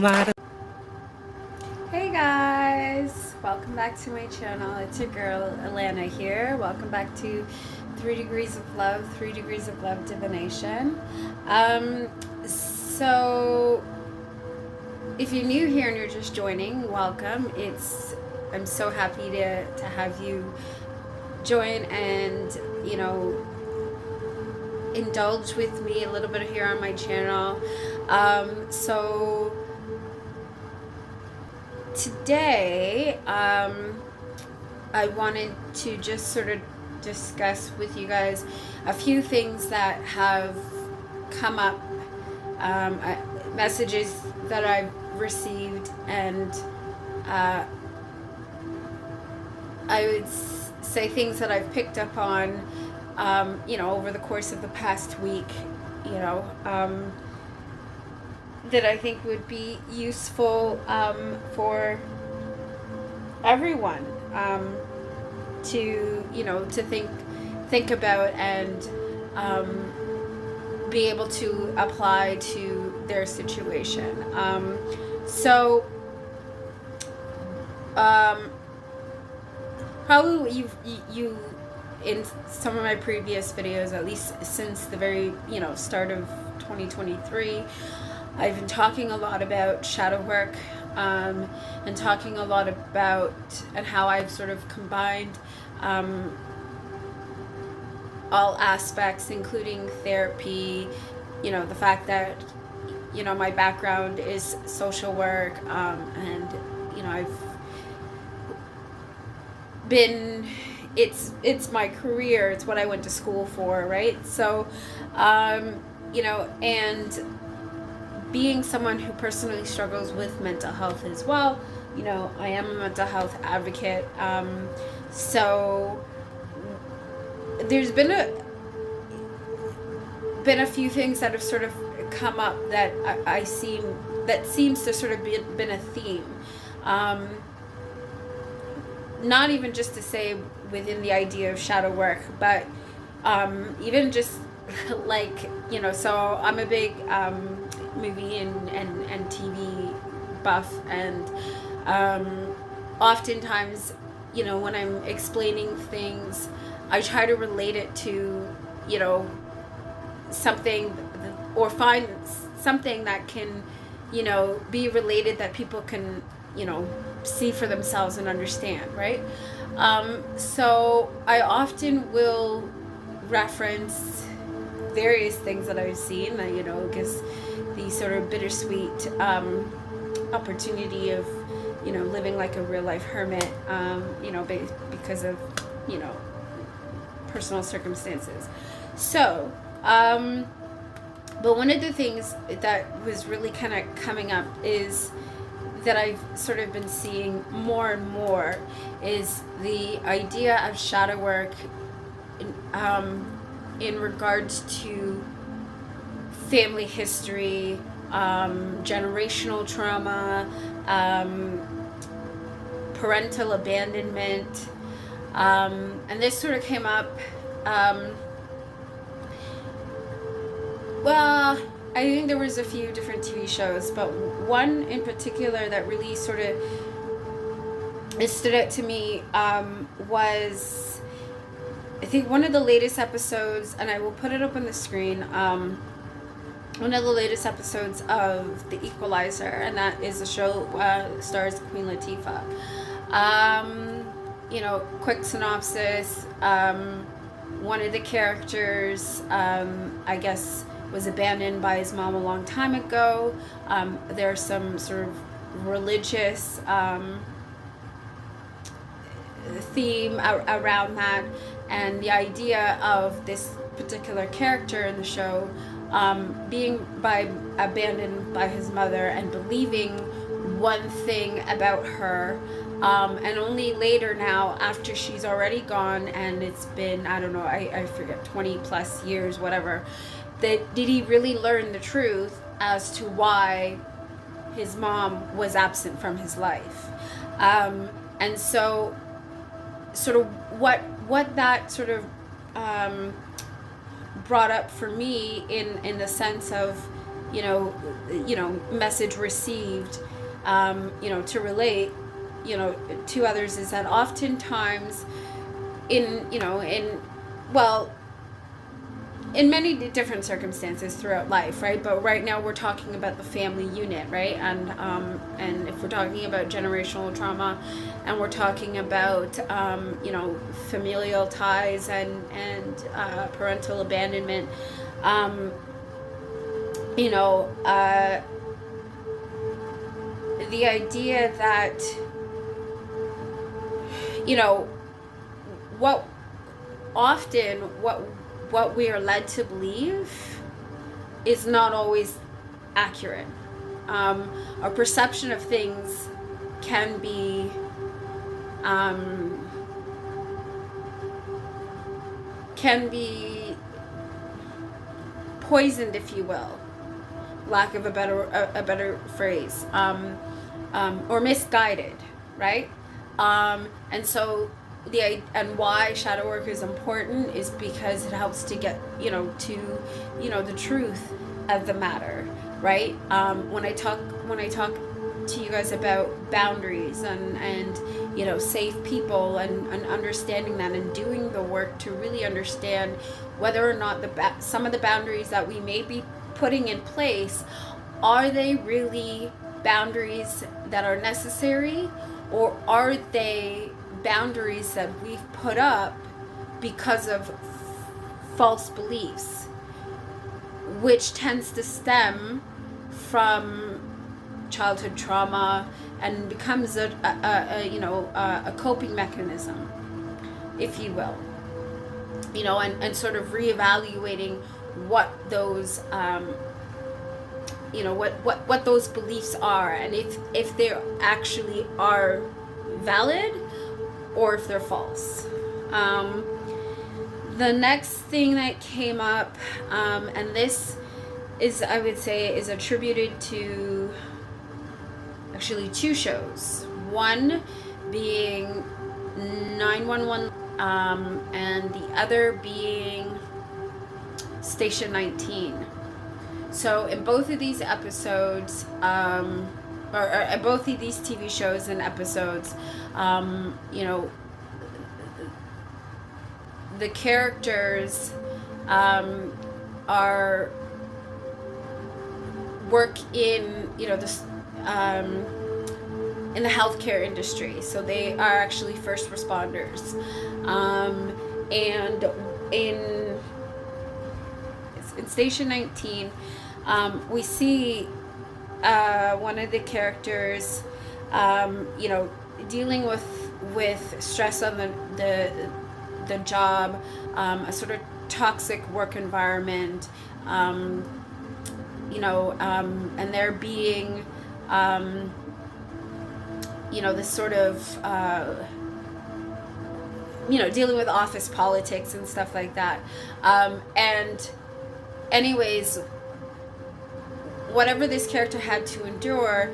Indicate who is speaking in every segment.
Speaker 1: Filmora.
Speaker 2: Hey guys, welcome back to my channel. It's your girl Alana here. Welcome back to 3 Degrees of Love, 3 Degrees of Love Divination. So if you're new here and you're just joining, welcome. I'm so happy to have you join and indulge with me a little bit here on my channel. So today I wanted to just sort of discuss with you guys a few things that have come up, messages that I've received, and I would say things that I've picked up on over the course of the past week, that I think would be useful for everyone to think about and be able to apply to their situation. Probably you in some of my previous videos, at least since the very start of 2023, I've been talking a lot about shadow work, and talking a lot about and how I've sort of combined all aspects, including therapy, the fact that my background is social work, and I've been, it's my career, it's what I went to school for, right? So and being someone who personally struggles with mental health as well, I am a mental health advocate. So there's been a few things that have sort of come up that that seems to sort of been a theme. Not even just to say within the idea of shadow work, but even just like, so I'm a big movie and TV buff, and oftentimes, when I'm explaining things, I try to relate it to, something, or find something that can, be related, that people can, see for themselves and understand, right? So I often will reference various things that I've seen that, gives the sort of bittersweet opportunity of, living like a real life hermit, because of, personal circumstances. So, but one of the things that was really kind of coming up is that I've sort of been seeing more and more is the idea of shadow work in regards to family history, generational trauma, parental abandonment, and this sort of came up, well, I think there was a few different TV shows, but one in particular that really sort of stood out to me was, I think, one of the latest episodes, and I will put it up on the screen, one of the latest episodes of The Equalizer, and that is a show stars Queen Latifah. Quick synopsis, one of the characters, I guess, was abandoned by his mom a long time ago. There's some sort of religious theme around that, and the idea of this particular character in the show being abandoned by his mother and believing one thing about her, and only later now, after she's already gone and it's been, I don't know, I forget, 20 plus years, whatever, that did he really learn the truth as to why his mom was absent from his life. And so sort of what that sort of brought up for me in the sense of message received, to relate, to others, is that oftentimes well, in many different circumstances throughout life, right? But right now we're talking about the family unit, right? And if we're talking about generational trauma, and we're talking about familial ties and parental abandonment, the idea that what often what we are led to believe is not always accurate. Our perception of things can be poisoned, if you will, lack of a better phrase, or misguided, right? And so and why shadow work is important is because it helps to get to the truth of the matter, right? When I talk to you guys about boundaries and safe people and understanding that and doing the work to really understand whether or not some of the boundaries that we may be putting in place, are they really boundaries that are necessary, or are they boundaries that we've put up because of false beliefs, which tends to stem from childhood trauma and becomes a coping mechanism, if you will, and sort of reevaluating what those what those beliefs are, and if they actually are valid or if they're false. The next thing that came up, and this is, I would say, is attributed to actually two shows. One being 911, and the other being Station 19. So in both of these episodes, or both of these TV shows and episodes, the characters are work in in the healthcare industry, so they are actually first responders, and in Station 19, we see one of the characters, dealing with stress on the job, a sort of toxic work environment, and they're being, this sort of, dealing with office politics and stuff like that. And anyways, whatever this character had to endure,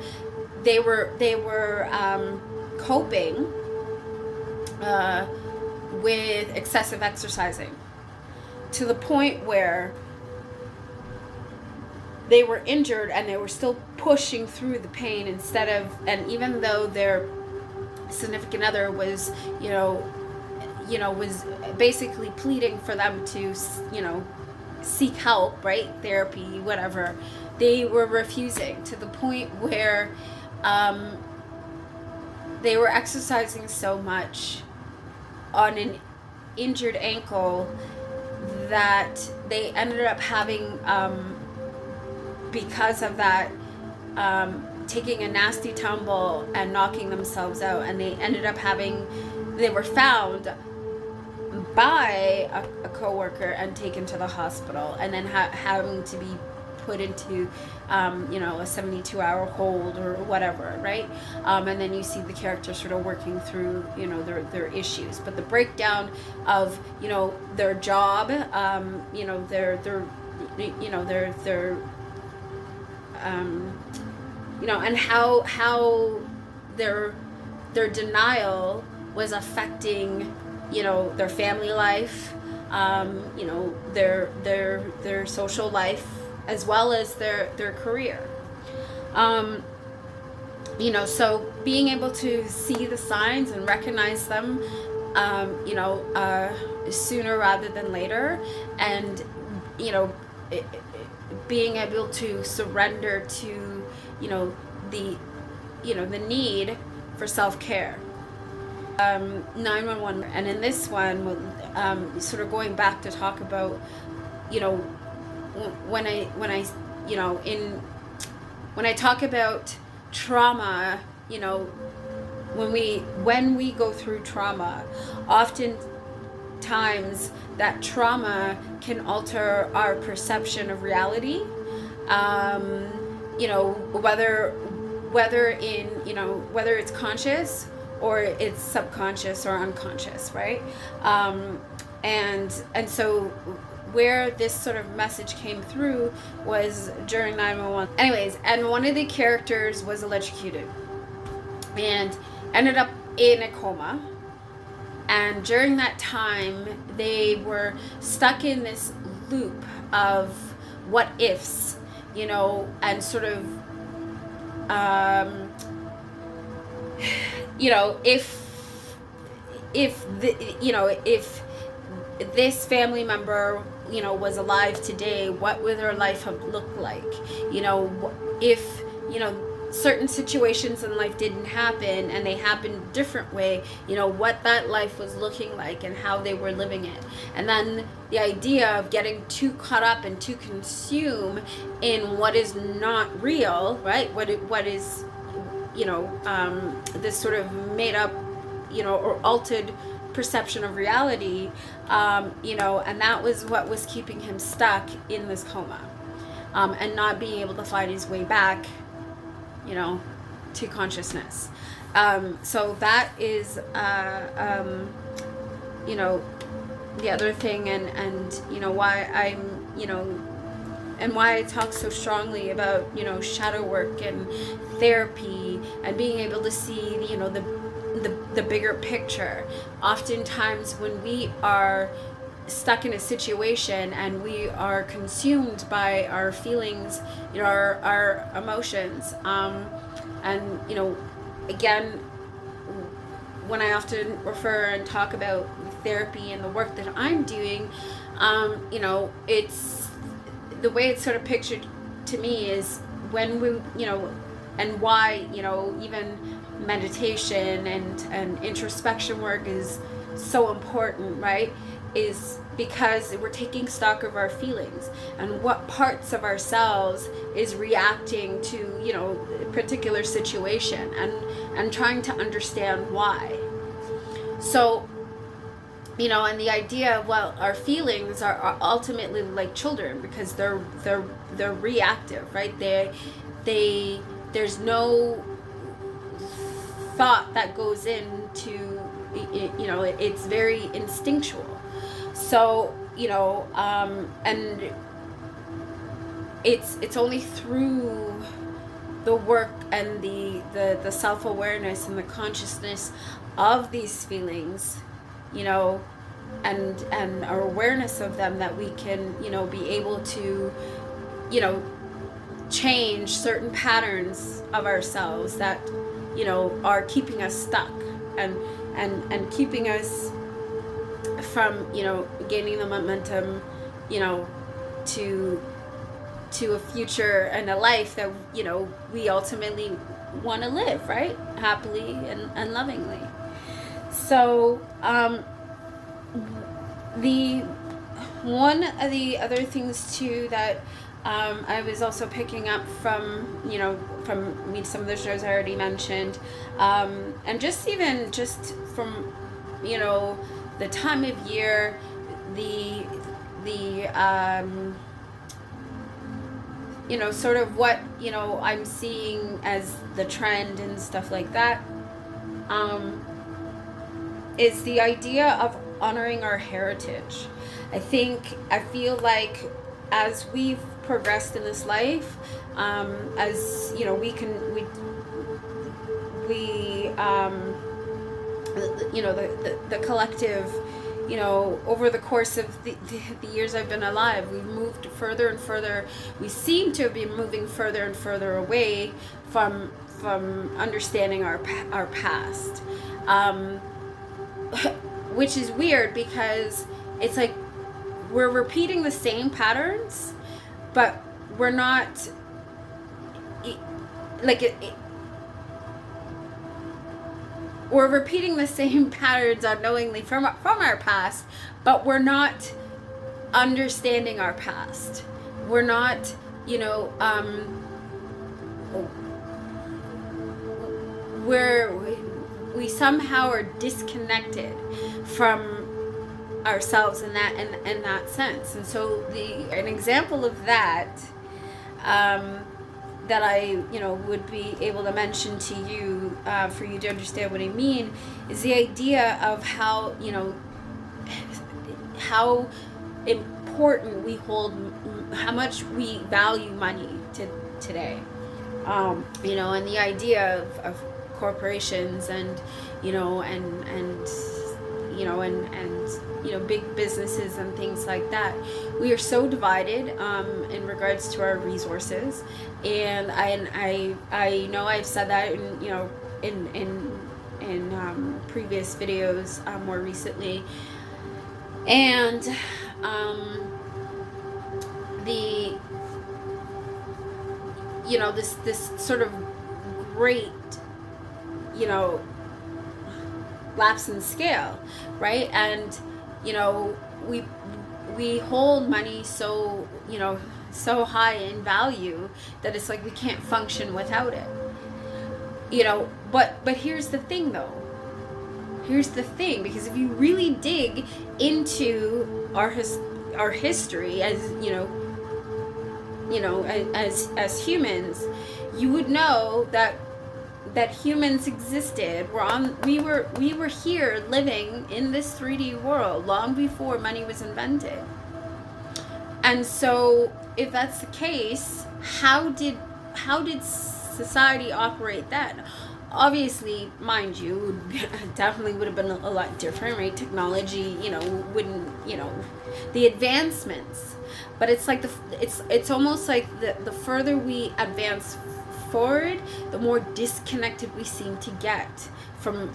Speaker 2: they were coping with excessive exercising, to the point where they were injured and they were still pushing through the pain and even though their significant other was was basically pleading for them to seek help, right, therapy, whatever, they were refusing, to the point where they were exercising so much on an injured ankle that they ended up having, because of that, taking a nasty tumble and knocking themselves out, and they were found by a coworker and taken to the hospital, and then having to be put into a 72-hour hold or whatever, right? And then you see the characters sort of working through their issues, but the breakdown of their job, their and how their denial was affecting their family life, their social life, as well as their career. You know, so being able to see the signs and recognize them, you know, sooner rather than later, and, you know, being able to surrender to, you know, the need for self-care. 911, and in this one, sort of going back to talk about, you know, when I you know, when I talk about trauma, you know, when we go through trauma, oftentimes that trauma can alter our perception of reality. You know, whether in, you know, whether it's conscious or it's subconscious or unconscious, right? And so where this sort of message came through was during 911. Anyways, and one of the characters was electrocuted and ended up in a coma. And during that time, they were stuck in this loop of what ifs, you know, and sort of, you know, if this family member, you know, was alive today, what would their life have looked like? You know, if, you know, certain situations in life didn't happen and they happened a different way, you know, what that life was looking like and how they were living it. And then the idea of getting too caught up and too consumed in what is not real, right? What is, you know, this sort of made up, you know, or altered perception of reality, you know, and that was what was keeping him stuck in this coma, and not being able to find his way back, you know, to consciousness. So that is, you know, the other thing, and you know, why I'm, you know, and why I talk so strongly about, you know, shadow work and therapy and being able to see, you know, the bigger picture. Oftentimes when we are stuck in a situation and we are consumed by our feelings, you know, our emotions, and, you know, again, when I often refer and talk about therapy and the work that I'm doing, you know, it's the way it's sort of pictured to me is when we, you know, and why, you know, even meditation and introspection work is so important, right? Is because we're taking stock of our feelings and what parts of ourselves is reacting to, you know, a particular situation, and trying to understand why. So, you know, and the idea of, well, our feelings are ultimately like children because they're reactive, right? There's no thought that goes into, you know, it's very instinctual. So, you know, and it's only through the work and the self-awareness and the consciousness of these feelings, you know, and our awareness of them that we can, you know, be able to, you know, change certain patterns of ourselves that, you know, are keeping us stuck and keeping us from, you know, gaining the momentum, you know, to a future and a life that, you know, we ultimately want to live, right? Happily and lovingly. So, one of the other things too that I was also picking up from, you know, from some of the shows I already mentioned, and just from, you know, the time of year, the you know, sort of what, you know, I'm seeing as the trend and stuff like that, is the idea of honoring our heritage. I feel like as we've progressed in this life, as, you know, we you know, the collective, you know, over the course of the years I've been alive, we've moved further and further. We seem to be moving further and further away from understanding our past, which is weird because it's like we're repeating the same patterns, but we're not like we're repeating the same patterns unknowingly from our past, but we're not understanding our past. We're not, you know, we somehow are disconnected from ourselves in that sense. And so an example of that, that I, you know, would be able to mention to you, for you to understand what I mean, is the idea of how, you know, how important we hold, how much we value money today. You know, and the idea of corporations and, you know, and you know, and you know, big businesses and things like that. We are so divided in regards to our resources, and I know I've said that in, you know, in previous videos more recently, and the, you know, this sort of great, you know, lapse in scale, right? And, you know, we hold money so, you know, so high in value that it's like we can't function without it, you know. But here's the thing though, because if you really dig into our history as, you know, as humans, you would know that humans existed. We were here living in this 3D world long before money was invented. And so if that's the case, how did society operate then? Obviously, mind you, definitely would have been a lot different, right? Technology, you know, wouldn't, you know, the advancements. But it's like it's almost like the further we advance forward, the more disconnected we seem to get from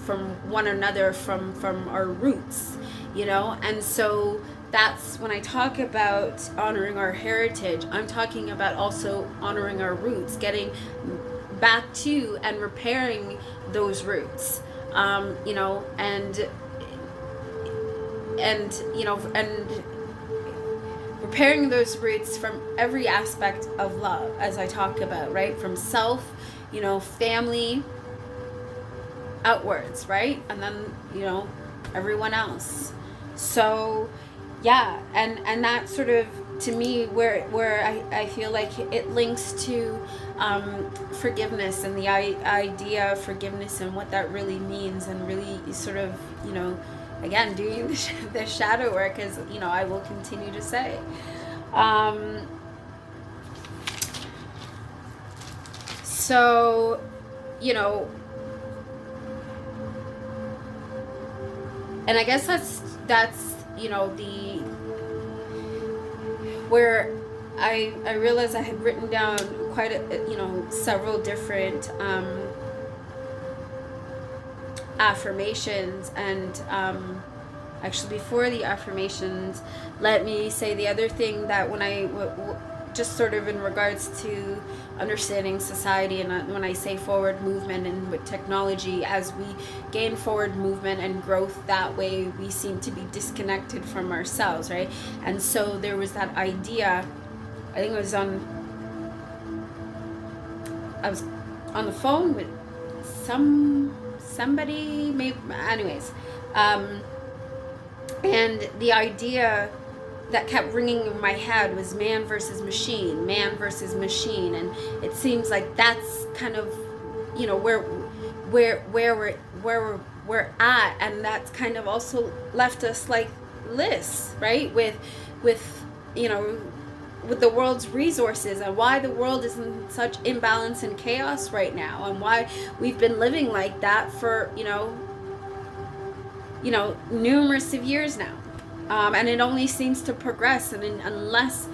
Speaker 2: one another, from our roots, you know. And so that's when I talk about honoring our heritage, I'm talking about also honoring our roots, getting back to and repairing those roots, you know, and you know, and repairing those roots from every aspect of love, as I talk about, right? From self, you know, family, outwards, right? And then, you know, everyone else. So yeah, and that sort of, to me, where I feel like it links to forgiveness and the idea of forgiveness and what that really means, and really sort of, you know, again, doing the shadow work, as, you know, I will continue to say. So, you know, and I guess that's you know, the where I realized I had written down quite a, you know, several different affirmations, and actually before the affirmations, let me say the other thing, that when I just sort of in regards to understanding society, and when I say forward movement, and with technology, as we gain forward movement and growth that way, we seem to be disconnected from ourselves, right? And so there was that idea, I think it was I was on the phone with somebody, maybe, anyways, and the idea that kept ringing in my head was man versus machine, and it seems like that's kind of, you know, where we're at, and that's kind of also left us like this, right? With you know, with the world's resources, and why the world is in such imbalance and chaos right now, and why we've been living like that for, you know, numerous of years now. And it only seems to progress, and unless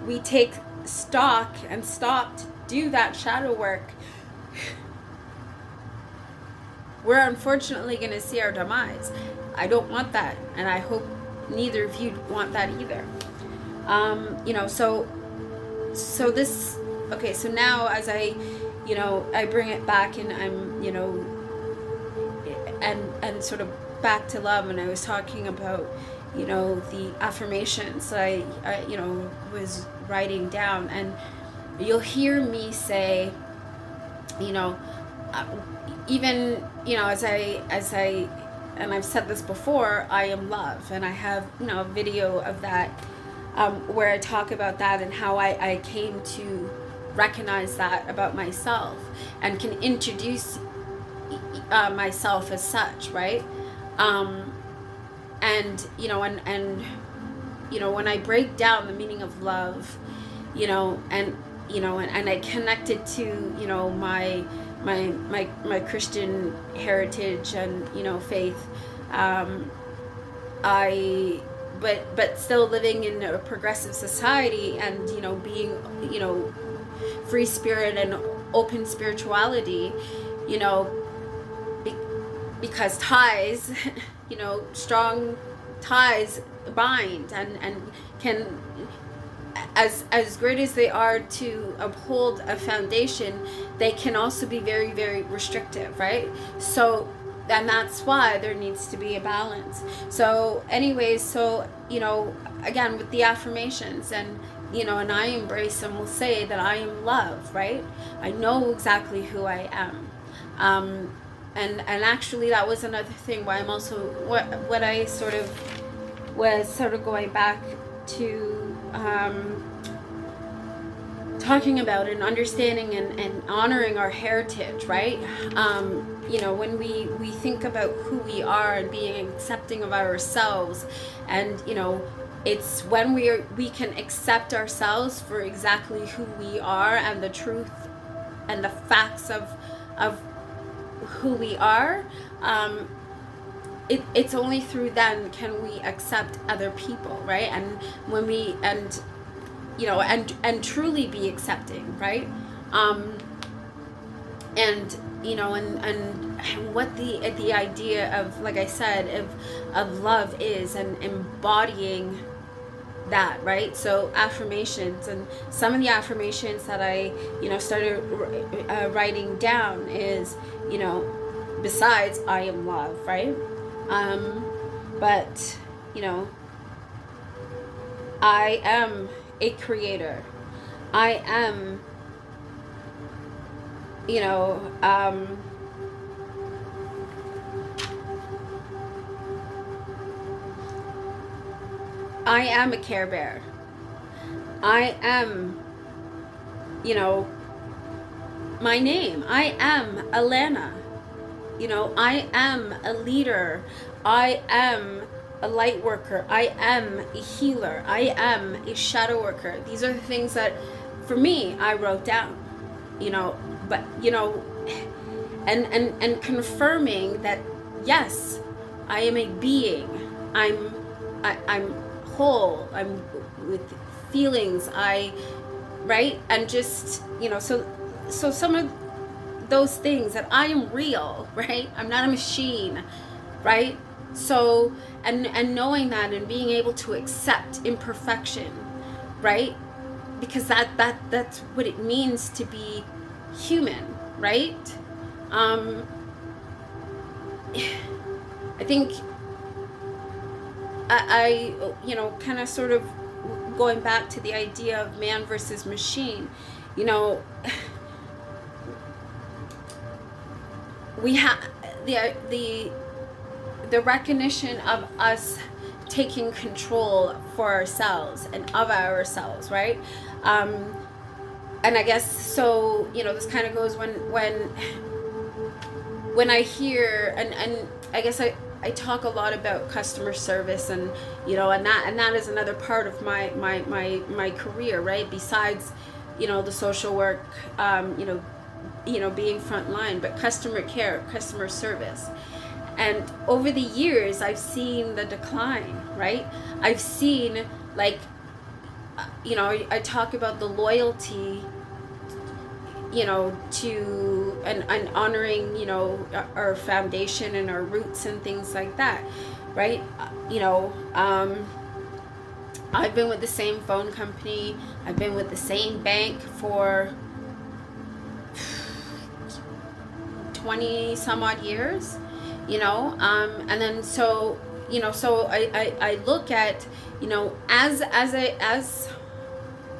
Speaker 2: we take stock and stop to do that shadow work, we're unfortunately going to see our demise. I don't want that, and I hope neither of you want that either. So this, okay, so now as I bring it back, and I'm, and sort of back to love, and I was talking about, the affirmations that I was writing down, and you'll hear me say, even, as I, and I've said this before, I am love, and I have, a video of that, where I talk about that and how I came to recognize that about myself and can introduce myself as such, right? When I break down the meaning of love, and I connected to, my Christian heritage and, faith, but still living in a progressive society, and, being, free spirit and open spirituality, because ties, strong ties bind, and can, as great as they are to uphold a foundation, they can also be very, very restrictive, right? So, and that's why there needs to be a balance. So anyways, again, with the affirmations, and and I embrace and will say that I am love, right? I know exactly who I am. And actually that was another thing why I'm also, what I was going back to, talking about and understanding and honoring our heritage, right? When we think about who we are and being accepting of ourselves, and it's when we can accept ourselves for exactly who we are, and the truth and the facts of who we are, it's only through then can we accept other people, right? And when we and truly be accepting, right? And what the idea of, like I said, of love is, and embodying that, right? So affirmations, and some of the affirmations that I started writing down is, besides I am love, right? But I am a creator. I am, I am a Care Bear. I am, my name. I am Alana. I am a leader. I am a light worker. I am a healer. I am a shadow worker. These are the things that, for me, I wrote down. But and confirming that, yes, I am a being. I'm whole. I'm with feelings. Right? And just, so some of those things, that I am real, right? I'm not a machine, right? So, and knowing that, and being able to accept imperfection, right? Because that's what it means to be human, right? I think I kind of sort of going back to the idea of man versus machine, we have the recognition of us taking control for ourselves and of ourselves, right? And I guess so, this kind of goes when I hear, and I guess I talk a lot about customer service, and and that is another part of my career, right? Besides the social work, being frontline, but customer care, customer service. And over the years, I've seen the decline, right? I've seen, like, you know, I talk about the loyalty, you know, to and honoring, you know, our foundation and our roots and things like that, right? You know, I've been with the same phone company, I've been with the same bank for 20 some odd years, you know, and then so, you know, so I look at, you know, as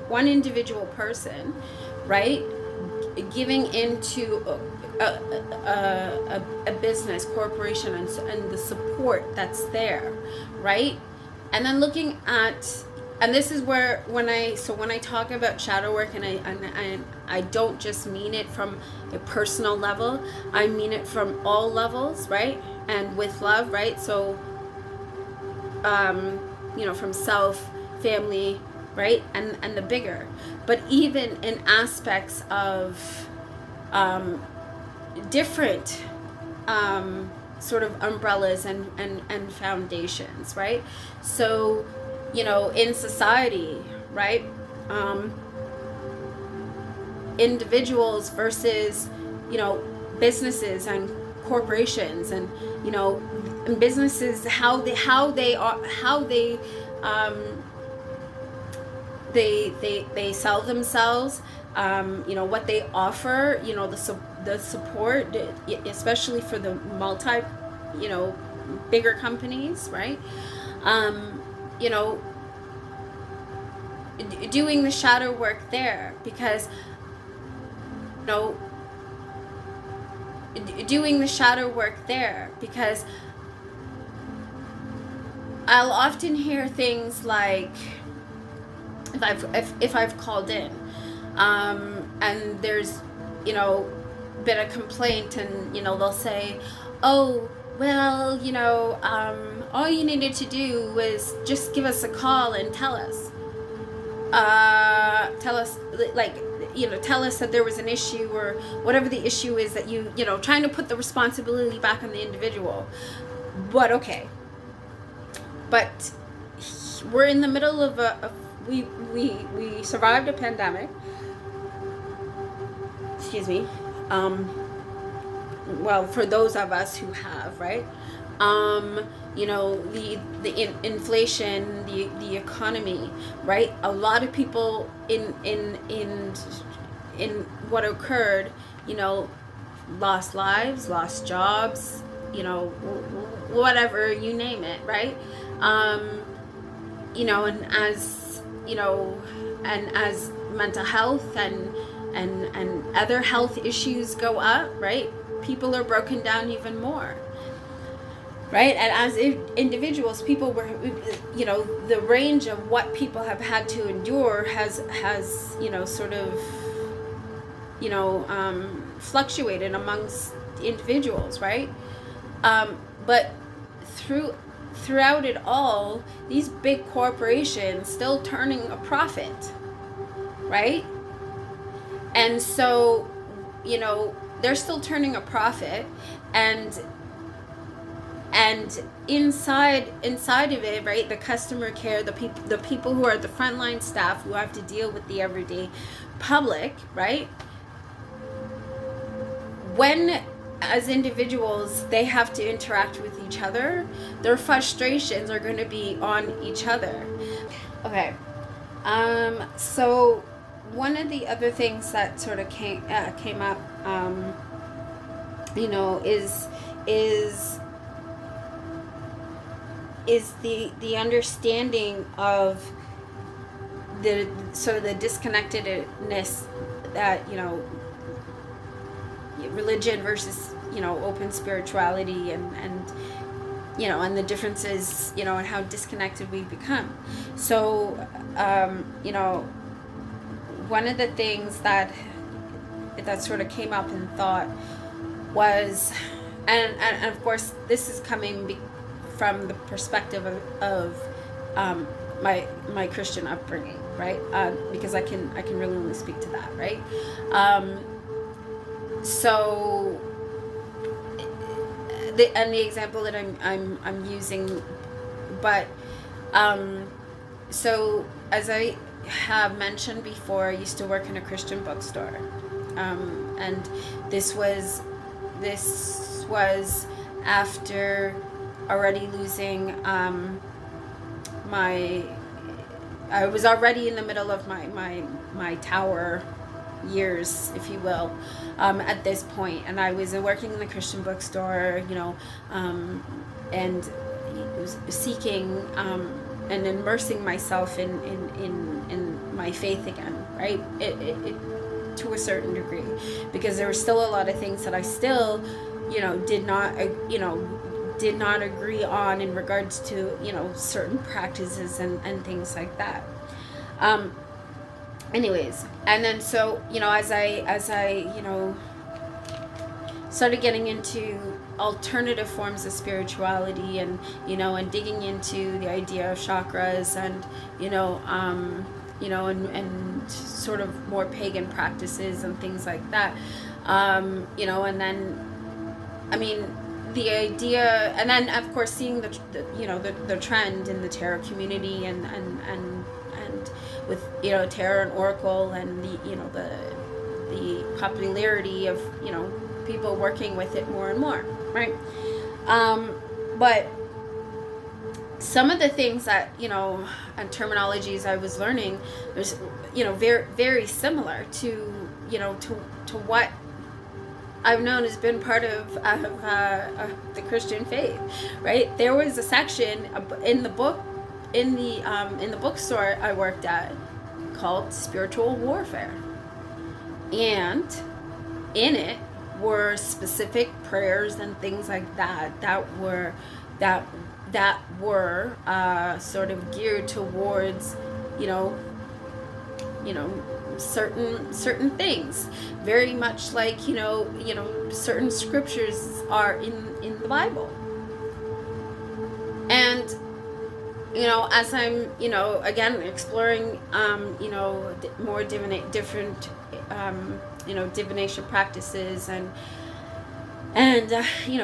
Speaker 2: one individual person, right, giving into a business corporation and the support that's there, right, and then looking at, and this is where when I talk about shadow work, and I don't just mean it from a personal level, I mean it from all levels, right, and with love, right, so you know, from self, family, right, and the bigger, but even in aspects of different sort of umbrellas and foundations, right? So, you know, in society, right, individuals versus, you know, businesses and corporations, and, you know, and businesses, how they sell themselves, you know, what they offer, you know, the support, especially for the multi, you know, bigger companies, right? You know, doing the shadow work there, because, you know, doing the shadow work there, because I'll often hear things like, if I've called in, and there's, you know, been a complaint, and, you know, they'll say, oh, well, you know, all you needed to do was just give us a call and tell us, like, you know, tell us that there was an issue, or whatever the issue is, that you know, trying to put the responsibility back on the individual. But okay, but we're in the middle of we survived a pandemic, excuse me, well, for those of us who have, right, you know, the inflation, the economy, right, a lot of people in what occurred, you know, lost lives, lost jobs, you know, whatever, you name it, right, you know, and as, you know, and as mental health and other health issues go up, right, people are broken down even more, right, and as individuals, people were, you know, the range of what people have had to endure has, you know, sort of, you know, fluctuated amongst individuals, right, but throughout it all, these big corporations still turning a profit, right? And so, you know, they're still turning a profit, and inside of it, right, the customer care, the people who are the frontline staff who have to deal with the everyday public, right? When, as individuals, they have to interact with each other, their frustrations are going to be on each other. Okay, so one of the other things that sort of came up, you know, is the understanding of the sort of the disconnectedness that, you know, religion versus, you know, open spirituality, and you know, and the differences, you know, and how disconnected we've become. So, you know, one of the things that sort of came up in thought was, and of course, this is coming from the perspective of my Christian upbringing, right? Because I can really only speak to that, right? So the example that I'm using, but so as I have mentioned before, I used to work in a Christian bookstore, and this was after already losing I was already in the middle of my tower years, if you will, at this point, and I was working in the Christian bookstore, and was seeking and immersing myself in my faith again, right? It to a certain degree, because there were still a lot of things that I still, did not agree on in regards to, certain practices and things like that. Anyways, and then so, as I started getting into alternative forms of spirituality, and and digging into the idea of chakras, and and sort of more pagan practices and things like that, and then the idea, and then of course seeing the trend in the tarot community, and with tarot and oracle, and the popularity of people working with it more and more, right? But some of the things that and terminologies I was learning was very, very similar to to what I've known has been part of the Christian faith, right? There was a section in the bookstore I worked at called Spiritual Warfare, and in it were specific prayers and things like that were sort of geared towards certain things, very much like certain scriptures are in the Bible. And as I'm again exploring more different divination practices, and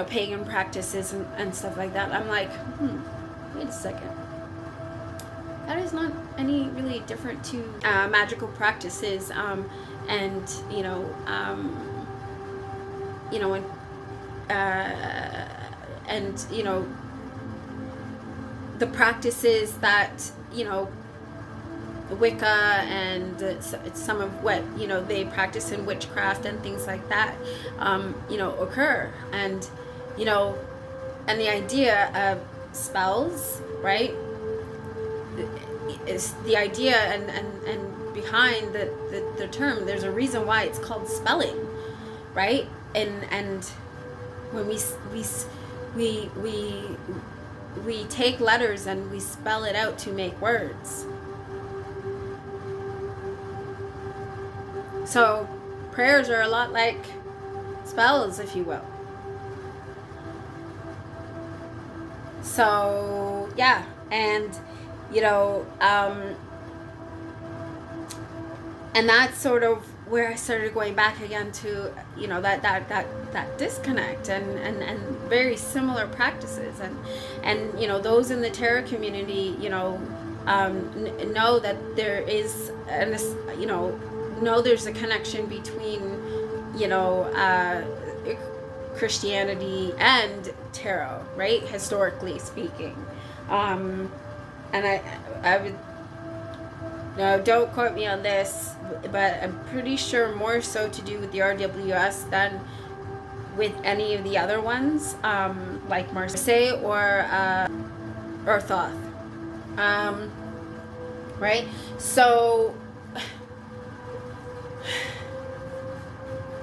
Speaker 2: pagan practices and stuff like that, I'm like, wait a second, that is not any really different to magical practices, and the practices that Wicca and some of what they practice in witchcraft and things like that occur, and and the idea of spells, right, is the idea, and behind the term, there's a reason why it's called spelling, right? And when we take letters and we spell it out to make words. So prayers are a lot like spells, if you will. So yeah, and and that's sort of where I started going back again to that disconnect, and very similar practices, and those in the tarot community know that there is know there's a connection between Christianity and tarot, right, historically speaking, and I would, no, don't quote me on this, but I'm pretty sure more so to do with the RWS than with any of the other ones, like Marseille or Thoth, right? So,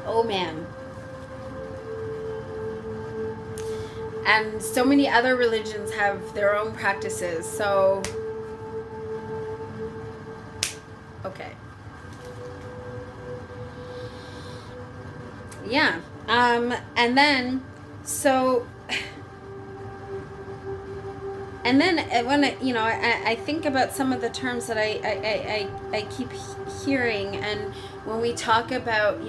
Speaker 2: oh man. And so many other religions have their own practices, so okay. Yeah. And then and then when I think about some of the terms that I keep hearing, and when we talk about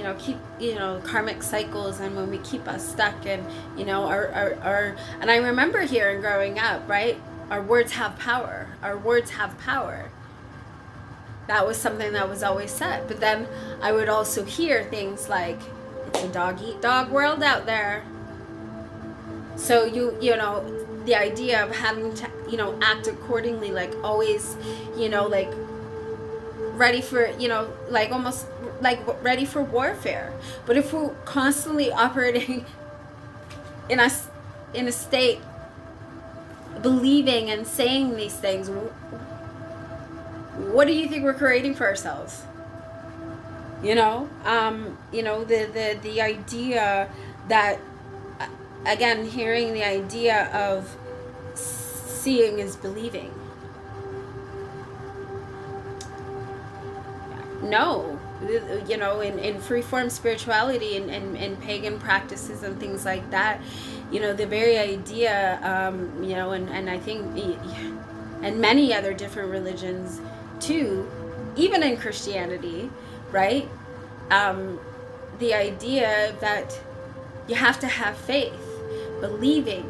Speaker 2: karmic cycles, and when we keep us stuck, and our and I remember hearing growing up, right, our words have power. Our words have power. That was something that was always said. But then I would also hear things like, it's a dog eat dog world out there. So the idea of having to act accordingly, like always like ready for like almost like ready for warfare. But if we're constantly operating in a state believing and saying these things, what do you think we're creating for ourselves? The idea that, again, hearing the idea of seeing is believing. No, in freeform spirituality and pagan practices and things like that, the very idea, and I think, and many other different religions too, even in Christianity, right? The idea that you have to have faith, believing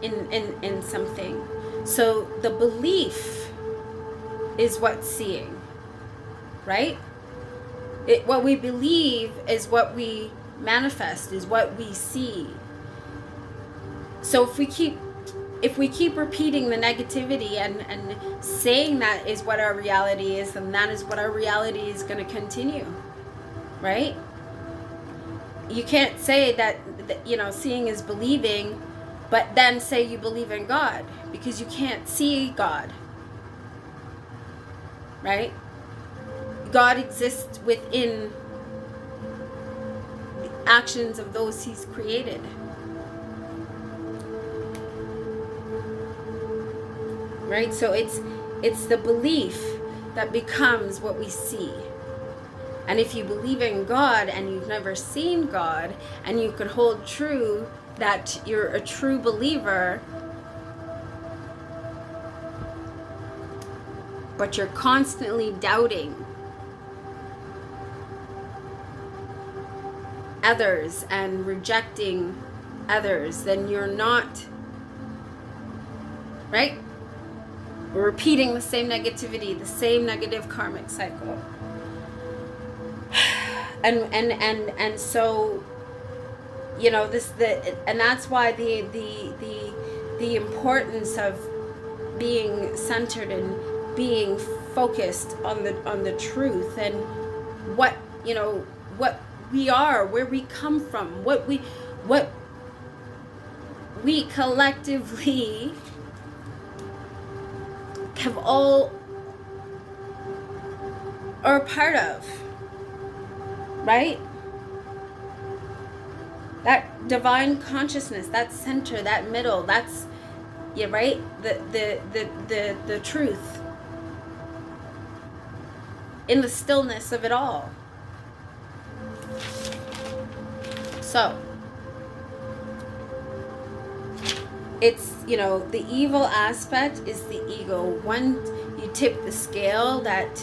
Speaker 2: in something. So the belief is what's seeing, right? What we believe is what we manifest, is what we see. So if we keep repeating the negativity and saying that is what our reality is, then that is what our reality is going to continue, right? You can't say that seeing is believing, but then say you believe in God, because you can't see God, right? God exists within the actions of those He's created. Right? So it's the belief that becomes what we see. And if you believe in God and you've never seen God, and you could hold true that you're a true believer, but you're constantly doubting others and rejecting others, then you're not, right? We're repeating the same negativity, the same negative karmic cycle. And so, and that's why the importance of being centered and being focused on the truth, and what we are, where we come from, what we collectively have all are a part of, right? That divine consciousness, that center, that middle, that's right? The truth in the stillness of it all. So it's, the evil aspect is the ego. When you tip the scale, that,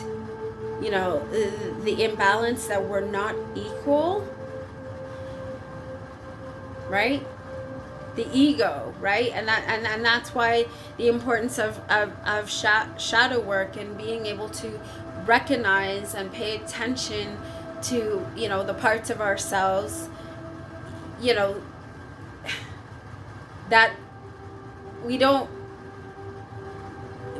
Speaker 2: the imbalance, that we're not equal, right? The ego, right? And that's why the importance of shadow work, and being able to recognize and pay attention to, the parts of ourselves, that we don't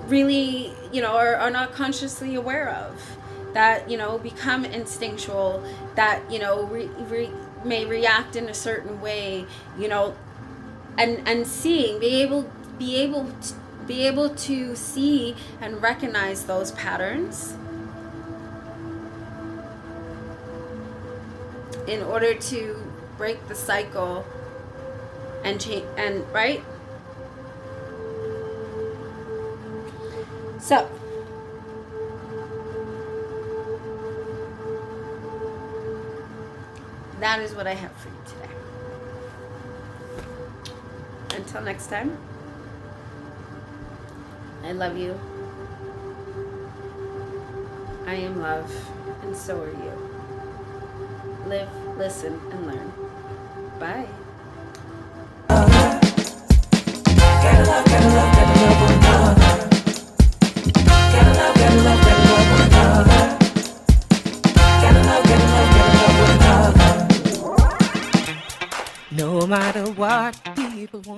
Speaker 2: really, are not consciously aware of, that, become instinctual, that, may react in a certain way, and seeing, be able to see and recognize those patterns in order to break the cycle and change, and right. So that is what I have for you today. Until next time, I love you. I am love, and so are you. Live, listen, and learn. Bye.
Speaker 1: Gotta love, gotta love, gotta love one another. Gotta love, gotta love, gotta love one another. Gotta love, gotta love, gotta love one another. No matter what people want.